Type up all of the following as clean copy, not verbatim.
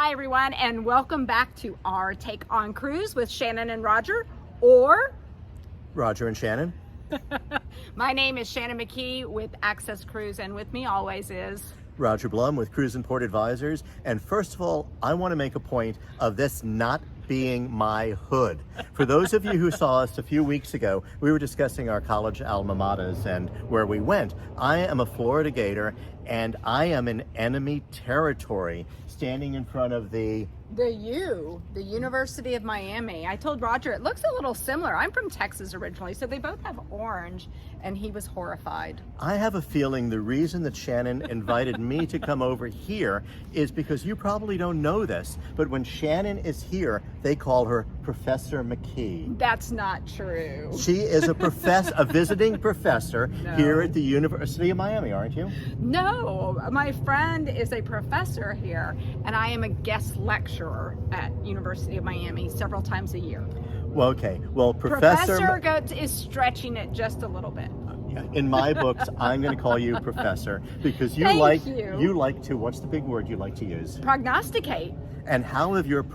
Hi everyone, and welcome back to our Take on Cruise with Shannon and Roger, or Roger and Shannon. My name is Shannon McKee with Access Cruise, and with me always is Roger Blum with Cruise and Port Advisors. And first of all, I want to make a point of this not being my hood. For those of you who saw us a few weeks ago, we were discussing our college alma maters and where we went. I am a Florida Gator, and I am in enemy territory, standing in front of the University of Miami. I told Roger it looks a little similar. I'm from Texas originally, so they both have orange, and he was horrified. I have a feeling the reason that Shannon invited me to come over here is because you probably don't know this, but when Shannon is here, they call her Professor McKee. That's not true. She is a visiting professor here at the University of Miami, aren't you? No, my friend is a professor here, and I am a guest lecturer at University of Miami several times a year. Well, okay. Well, Professor is stretching it just a little bit. In my books, I'm going to call you Professor because you like to, what's the big word you like to use? Prognosticate. And how have your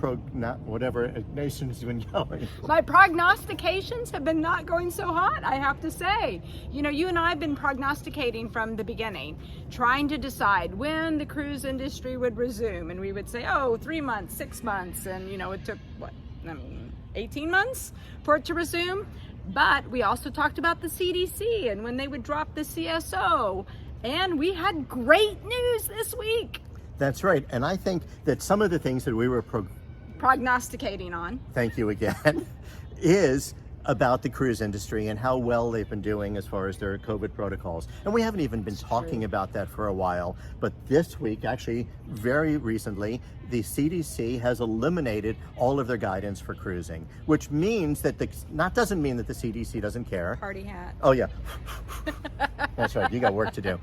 nations been going? My prognostications have been not going so hot, I have to say. You know, you and I have been prognosticating from the beginning, trying to decide when the cruise industry would resume. And we would say, 3 months, 6 months. And, you know, it took, 18 months for it to resume. But we also talked about the CDC and when they would drop the CSO. And we had great news this week. That's right. And I think that some of the things that we were prognosticating on, thank you again, is about the cruise industry and how well they've been doing as far as their COVID protocols. And we haven't even been talking about that for a while, but this week, actually very recently, the CDC has eliminated all of their guidance for cruising, which means that doesn't mean that the CDC doesn't care. Party hat. Oh yeah. That's right, you got work to do.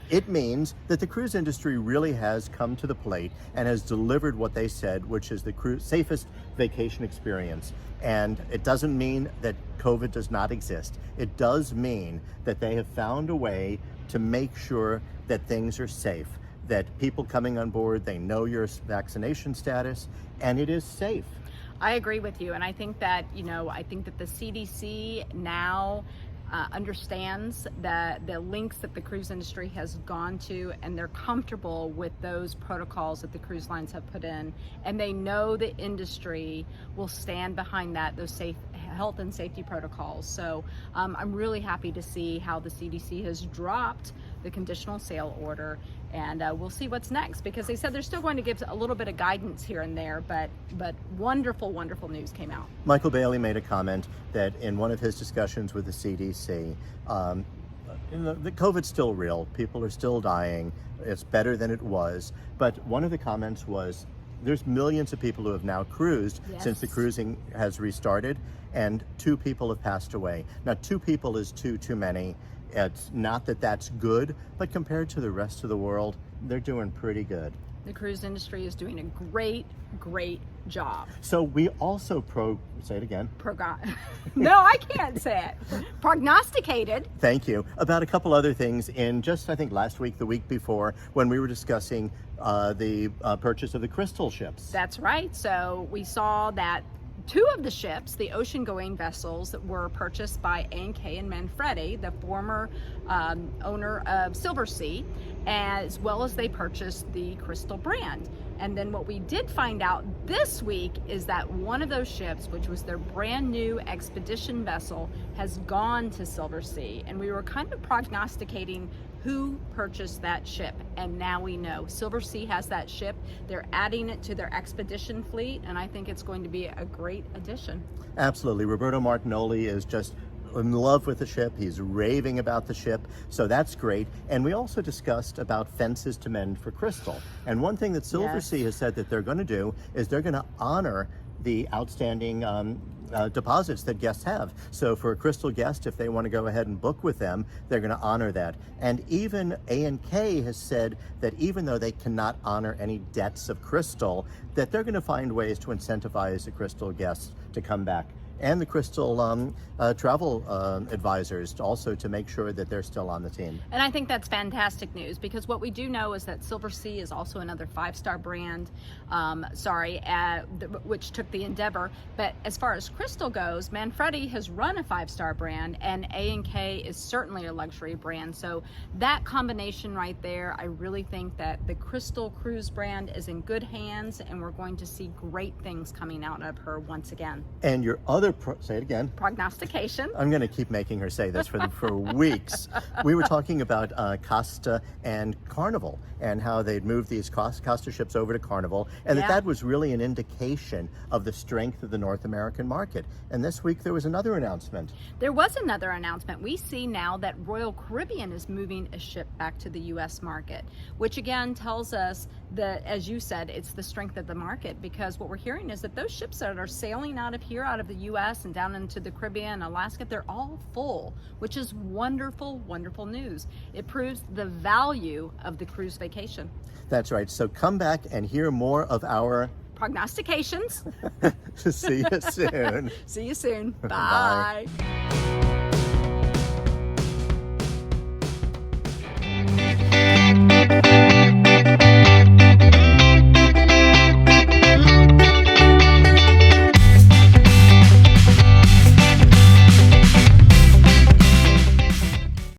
It means that the cruise industry really has come to the plate and has delivered what they said, which is the safest vacation experience. And it doesn't mean that COVID does not exist. It does mean that they have found a way to make sure that things are safe, that people coming on board, they know your vaccination status, and it is safe. I agree with you. And I think that, the CDC now understands the links that the cruise industry has gone to, and they're comfortable with those protocols that the cruise lines have put in, and they know the industry will stand behind those safe health and safety protocols. So I'm really happy to see how the CDC has dropped the conditional sail order, and we'll see what's next, because they said they're still going to give a little bit of guidance here and there, but wonderful news came out. Michael Bailey made a comment that in one of his discussions with the CDC, the COVID's still real, people are still dying, it's better than it was, but one of the comments was, there's millions of people who have now cruised since the cruising has restarted, and 2 people have passed away. Now, 2 people is too many. It's not that that's good, but compared to the rest of the world, they're doing pretty good. The cruise industry is doing a great job. So we also say it again. No, I can't say it. Prognosticated. Thank you. About a couple other things in just, I think, last week, the week before, when we were discussing the purchase of the Crystal ships. That's right. So we saw that 2 of the ships, the ocean-going vessels, were purchased by A&K and Manfredi, the former owner of Silversea, as well as they purchased the Crystal brand. And then what we did find out this week is that one of those ships, which was their brand new expedition vessel, has gone to Silversea. And we were kind of prognosticating who purchased that ship, and now we know. Silversea has that ship. They're adding it to their expedition fleet, and I think it's going to be a great addition. Absolutely. Roberto Martinoli is just in love with the ship. He's raving about the ship, so that's great. And we also discussed about fences to mend for Crystal. And one thing that Silversea has said that they're going to do is they're going to honor the outstanding deposits that guests have. So for a Crystal guest, if they want to go ahead and book with them, they're going to honor that. And even A&K has said that even though they cannot honor any debts of Crystal, that they're going to find ways to incentivize the Crystal guests to come back and the Crystal travel advisors also to make sure that they're still on the team. And I think that's fantastic news, because what we do know is that Silversea is also another 5-star brand, which took the Endeavor. But as far as Crystal goes, Manfredi has run a 5-star brand, and A&K is certainly a luxury brand. So that combination right there, I really think that the Crystal Cruise brand is in good hands, and we're going to see great things coming out of her once again. And your other, say it again. Prognostication. I'm going to keep making her say this for weeks. We were talking about Costa and Carnival, and how they'd moved these Costa ships over to Carnival, and that was really an indication of the strength of the North American market. And this week there was another announcement. There was another announcement. We see now that Royal Caribbean is moving a ship back to the U.S. market, which again tells us that, as you said, it's the strength of the market, because what we're hearing is that those ships that are sailing out of here, out of the U.S. and down into the Caribbean, Alaska, they're all full, which is wonderful, wonderful news. It proves the value of the cruise vacation. That's right. So come back and hear more of our prognostications. See you soon. See you soon. Bye. Bye.